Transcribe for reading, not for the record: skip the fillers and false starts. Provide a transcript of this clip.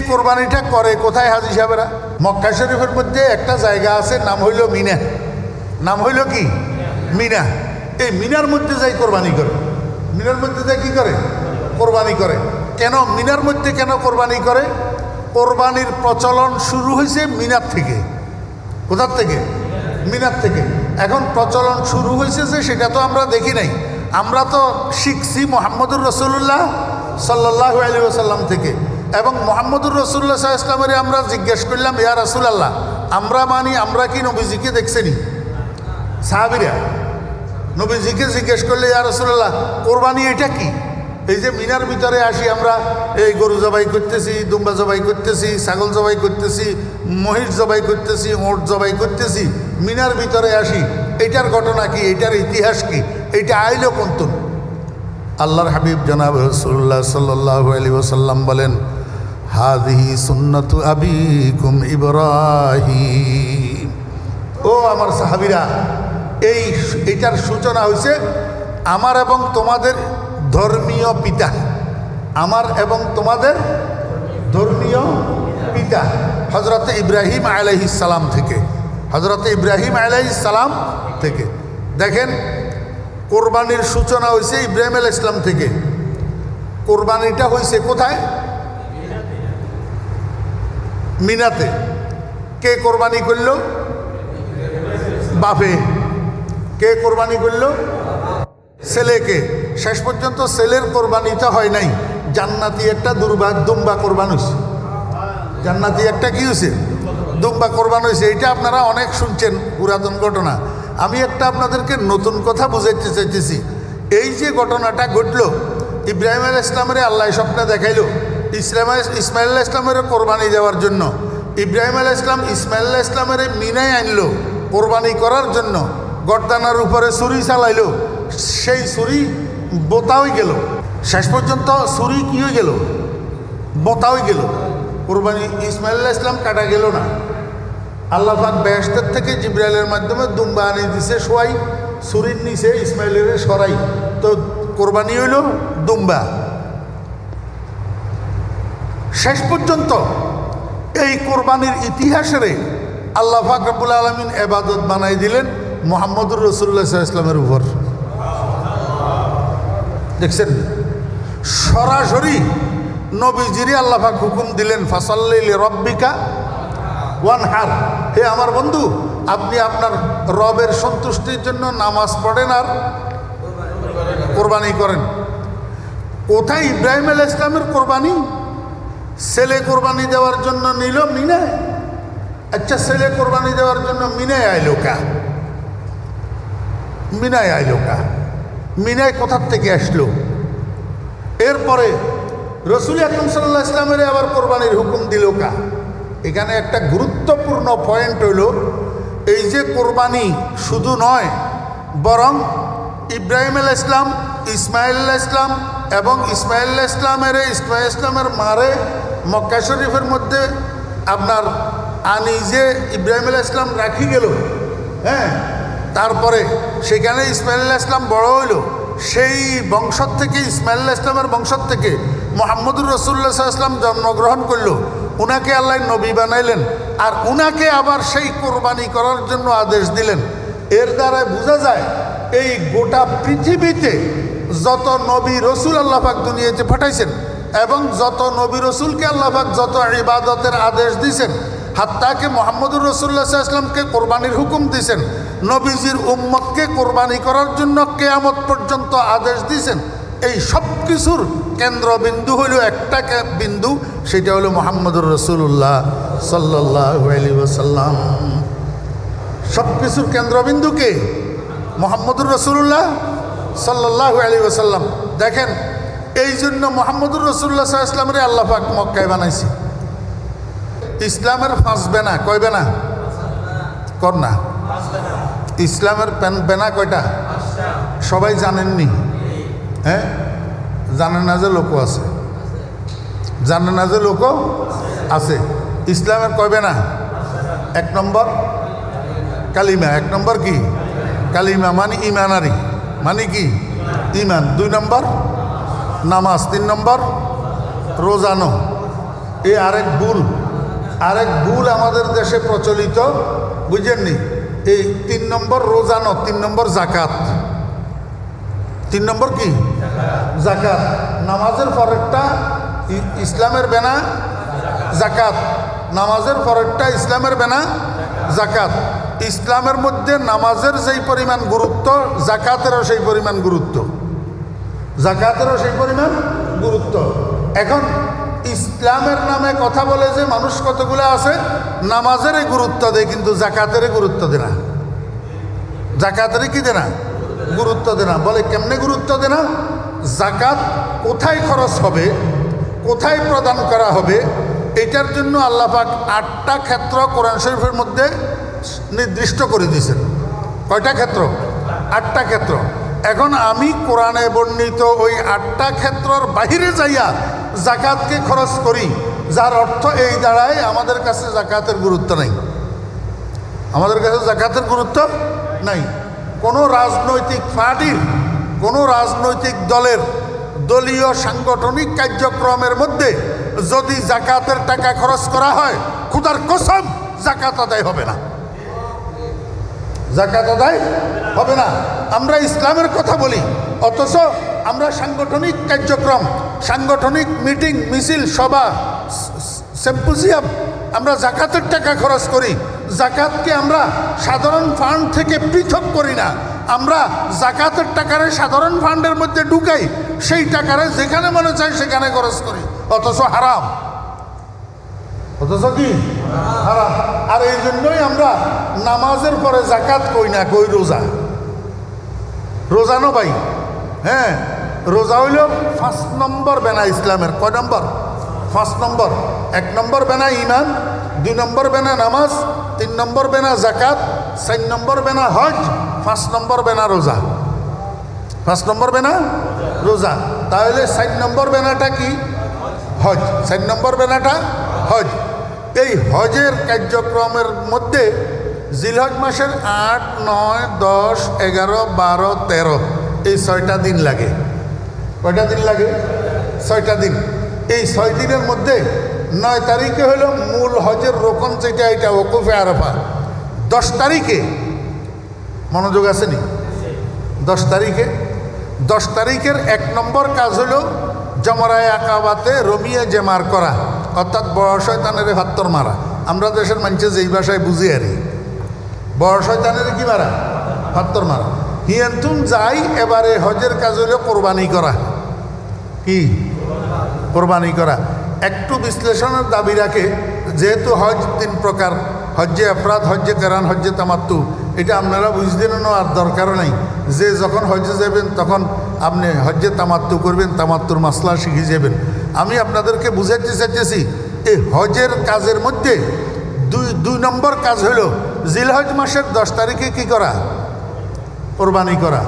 কোরবানিটা করে কোথায় হাজী সাহেবেরা? মক্কা শরীফের মধ্যে একটা জায়গা আছে, নাম হইল মিনা। নাম হইল কি? মিনা। এই মিনার মধ্যে যাই কোরবানি করে। মিনার মধ্যে যাই কি করে? কোরবানি করে। কেন মিনার মধ্যে কেন কোরবানি করে? কোরবানির প্রচলন শুরু হয়েছে মিনার থেকে। কোথার থেকে? মিনার থেকে। এখন প্রচলন শুরু হয়েছে যে সেটা তো আমরা দেখি নাই, আমরা তো শিখছি মুহাম্মদুর রাসূলুল্লাহ সাল্লাল্লাহু আলাইহি ওয়াসাল্লাম থেকে। এবং মুহাম্মদুর রাসূলুল্লাহ সাল্লাল্লাহু আলাইহি ওয়াসাল্লামের আমরা জিজ্ঞেস করলাম, ইয়া রাসূলুল্লাহ, আমরা মানি, আমরা কি নবীজিকে দেখছেনি? সাহাবীরা নবীজিকে জিজ্ঞেস করলে, ইয়া রাসূলুল্লাহ, কোরবানি এটা কি? এই যে মিনার ভিতরে আসি আমরা, এই গরু জবাই করতেছি, দুম্বা জবাই করতেছি, ছাগল জবাই করতেছি, মহিষ জবাই করতেছি, ওট জবাই করতেছি, মিনার ভিতরে আসি, এইটার ঘটনা কি? এইটার ইতিহাস কি? এইটা আইলো কোনতুন? আল্লাহর হাবিব জনাব রাসূলুল্লাহ সাল্লাল্লাহু আলাইহি ওয়াসাল্লাম বলেন, হাযিহি সুন্নাতু আবিকুম ইব্রাহিম। ও আমার সাহাবীরা, এইটার সূচনা হয়েছে আমার এবং তোমাদের ধর্মীয় পিতা, আমার এবং তোমাদের ধর্মীয় পিতা হযরতে ইব্রাহিম আলাইহিস সালাম থেকে। হযরতে ইব্রাহিম আলাইহিস সালাম থেকে। দেখেন, কোরবানির সূচনা হয়েছে ইব্রাহিম আলাইহিস সালাম থেকে। কোরবানিটা হয়েছে কোথায়? মিনাতে। কে কোরবানি করল? বাপে। কে কোরবানি করল? ছেলেকে। শেষ পর্যন্ত ছেলের কোরবানিটা হয় নাই, জান্নাতি একটা দুম্বা কোরবান হয়েছে। জান্নাতি একটা কি হয়েছে? দুম্বা কোরবান হয়েছে। এটা আপনারা অনেক শুনছেন, পুরাতন ঘটনা। আমি একটা আপনাদেরকে নতুন কথা বুঝাইতে চাইতেছি। এই যে ঘটনাটা ঘটল, ইব্রাহিম আলাইহিস সালামের আল্লাহ স্বপ্নে দেখাইল ইসমাইল আলাইহিস সালামের কোরবানি দেওয়ার জন্য। ইব্রাহিম আলাইহিস সালাম ইসমাইল আলাইহিস সালামের মিনায় আনলো কোরবানি করার জন্য। গর্দানার উপরে ছুরি চালাইল, সেই ছুরি বোতা হয়ে গেল। শেষ পর্যন্ত ছুরি কি হয়ে গেল? বোতা হয়ে গেল। কোরবানি ইসমাইল আলাইহিস সালাম কাটা গেল না। আল্লাহ পাক বেহেশতের থেকে জিবরাইলের মাধ্যমে দুম্বা আনি দিছে শোয়াই, ছুরির নিচে ইসমাইলের সরাই, তো কোরবানি হইল দুম্বা। শেষ পর্যন্ত এই কোরবানির ইতিহাসে আল্লাহ পাক রব্বুল আলামিন ইবাদত বানাই দিলেন মুহাম্মদুর রাসূলুল্লাহ সাল্লাল্লাহু আলাইহি ওয়াসাল্লামের উপর। দেখছেন, সরাসরি নবীজিরে আল্লাহ পাক হুকুম দিলেন, ফাসাল্লি লিরাব্বিকা ওয়ানহার। হে আমার বন্ধু, আপনি আপনার রবের সন্তুষ্টির জন্য নামাজ পড়েন আর কোরবানি করেন। কোথায় ইব্রাহিম আলাইহিস সালামের কোরবানি? ছেলে কোরবানি দেওয়ার জন্য নিল মিনায়। আচ্ছা, ছেলে কোরবানি দেওয়ার জন্য মিনায় আইলো কা? মিনায় আইলো কা? মিনায় কোথার থেকে আসলো? এরপরে রসুল আকরাম সাল্লাল্লাহু আলাইহি ওয়াসাল্লামের আবার কোরবানির হুকুম দিল কা? এখানে একটা গুরুত্বপূর্ণ পয়েন্ট হইল, এই যে কোরবানি শুধু নয়, বরং ইব্রাহিম আলাইহিস সালাম, ইসমাইল আলাইহিস সালাম এবং ইসমাইল আলাইহিস সালামের মারে মক্কা শরীফের মধ্যে আপনার আনি যে ইব্রাহিম আলাইহিস সালাম রাখি গেল, হ্যাঁ, তারপরে সেখানে ইসমাইল আলাইহিস সালাম বড় হইল। সেই বংশ থেকে, ইসমাইল আলাইহিস সালামের বংশ থেকে মুহাম্মদুর রাসূলুল্লাহ সাল্লাল্লাহু আলাইহি ওয়াসাল্লাম জন্মগ্রহণ করলো। উনাকে আল্লাহ নবী বানাইলেন, আর উনাকে আবার সেই কোরবানি করার জন্য আদেশ দিলেন। এর দ্বারা বোঝা যায় এই গোটা পৃথিবীতে যত নবী রসুল আল্লাহ পাক দুনিয়াতে পাঠাইছেন এবং যত নবী রসুলকে আল্লাহ পাক যত ইবাদতের আদেশ দিয়েছেন, হাত্তাকে মুহাম্মদুর রাসূলুল্লাহ সাল্লাল্লাহু আলাইহি ওয়াসাল্লামকে কোরবানির হুকুম দিয়েছেন, নবীজির উম্মতকে কোরবানি করার জন্য কিয়ামত পর্যন্ত আদেশ দিয়েছেন। এই সব কিছুর কেন্দ্রবিন্দু হইল একটা বিন্দু, সেটা হলো মুহাম্মদুর রাসূলুল্লাহ সাল্লাল্লাহু আলাইহি ওয়াসাল্লাম। সব কিছুর কেন্দ্রবিন্দুকে মুহাম্মদুর রাসূলুল্লাহ সাল্লাল্লাহু আলাইহি ওয়াসাল্লাম। দেখেন, এই জন্য মুহাম্মদুর রাসূলুল্লাহ সাল্লাল্লাহু আলাইহি ওয়াসাল্লামের আল্লাহ পাক মক্কায় বানাইছে। ইসলামের 5 বেনা, কয় বেনা? কর না, ইসলামের বেনা কয়টা? সবাই জানেননি? হ্যাঁ, জানে না যে লোকও আছে, জানে না যে লোকও আছে। ইসলামের কয় বেনা? 1 নম্বর কালিমা। 1 নম্বর কি? কালিমা মানে ইমানারি, মানে কি? ইমান। 2 নম্বর নামাজ। 3 নম্বর রোজানো। এই আরেক ভুল আমাদের দেশে প্রচলিত, বুঝেননি? এই 3 নম্বর রোজা ন, 3 নম্বর জাকাত। 3 নম্বর কি? জাকাত। নামাজের পরেরটা ইসলামের বেনা জাকাত, নামাজের পরেরটা ইসলামের বেনা জাকাত। ইসলামের মধ্যে নামাজের যেই পরিমাণ গুরুত্ব, জাকাতেরও সেই পরিমাণ গুরুত্ব, জাকাতেরও সেই পরিমাণ গুরুত্ব। এখন ইসলামের নামে কথা বলে যে মানুষ কতগুলো আছে, নামাজেরই গুরুত্ব দেয় কিন্তু জাকাতেরই গুরুত্ব দেয় না। জাকাতেরই কি দেয় না? গুরুত্ব দেয় না। বলে কেমনে গুরুত্ব দেয় না? জাকাত কোথায় খরচ হবে, কোথায় প্রদান করা হবে, এটার জন্য আল্লাহ পাক 8টা ক্ষেত্র কোরআন শরীফের মধ্যে নির্দিষ্ট করে দিয়েছেন। কয়টা ক্ষেত্র? 8টা ক্ষেত্র। এখন আমি কোরআনে বর্ণিত ওই 8টা ক্ষেত্রর বাহিরে যাইয়া জাকাতকে খরচ করি, যার অর্থ এই দাঁড়ায় আমাদের কাছে জাকাতের গুরুত্ব নাই। আমাদের কাছে জাকাতের গুরুত্ব নাই। কোনো রাজনৈতিক পার্টির, কোনো রাজনৈতিক দলের দলীয় সাংগঠনিক কার্যক্রমের মধ্যে যদি জাকাতের টাকা খরচ করা হয়, খোদার কসম জাকাত আদায় হবে না, জাকাত আদায় হবে না। আমরা ইসলামের কথা বলি, অথচ আমরা সাংগঠনিক কার্যক্রম, সাংগঠনিক মিটিং, মিছিল, সভা, সিম্পোজিয়াম, আমরা জাকাতের টাকা খরচ করি। জাকাতকে আমরা সাধারণ ফান্ড থেকে পৃথক করি না, আমরা জাকাতের টাকারে সাধারণ ফান্ডের মধ্যে ঢুকাই, সেই টাকারে যেখানে মনে চায় সেখানে খরচ করি, অথচ হারাম। অথচ কি? হারাম। আর এই জন্যই আমরা নামাজের পরে জাকাত কই না, কই রোজা। রোজানো ভাই, হ্যাঁ, রোজা হইল 5 নম্বর বেনা ইসলামের। কয় নম্বর? 5 নম্বর। 1 নম্বর বেনা ইমান, 2 নম্বর বেনা নামাজ, 3 নম্বর বেনা জাকাত, 4 নম্বর বেনা হজ, 5 নম্বর বেনা রোজা। 5 নম্বর বেনা রোজা। তাহলে 4 নম্বর বেনাটা কি? হজ। 4 নম্বর বেনাটা হজ। এই হজের কার্যক্রমের মধ্যে জিলহজ মাসের 8, 9, 10, 11, 12, 13 এই 6টা দিন লাগে। কয়টা দিন লাগে? 6টা দিন। এই 6 দিনের মধ্যে 9 তারিখে হলো মূল হজের রোকন, যেটা এটা ওকুফে আরাফা। 10 তারিখে, মনোযোগ আসেনি? 10 তারিখের 1 নম্বর কাজ হলো জমরায়ে আকাবাতে রমিয়ে জেমার করা, অর্থাৎ বড় শয়তানের হাত্তর মারা। আমরা দেশের মানুষে যেই ভাষায় বুঝি আর বড় শয়তানের কি মারা? হাত্তর মারা। হিয়ান্তুন যাই। এবারে হজের কাজ হলো কোরবানি করা। কি? কোরবানি করা। একটু বিশ্লেষণের দাবি রাখে, যেহেতু হজ 3 প্রকার, হজ্জে আফরাদ, হজ্জে কেরান, হজ্জে তামাত্তু। এটা আপনারা বুঝতেন না, আর দরকারও নাই। যে যখন হজ্জে যাবেন তখন আপনি হজ্জে তামাত্তু করবেন, তামাত্তুর মাসলা শিখে যাবেন। আমি আপনাদেরকে বুঝাইতে চাইতেছি, এই হজের কাজের মধ্যে 2 নম্বর কাজ হলো জিলহজ মাসের 10 তারিখে কি করা? কোরবানি করা।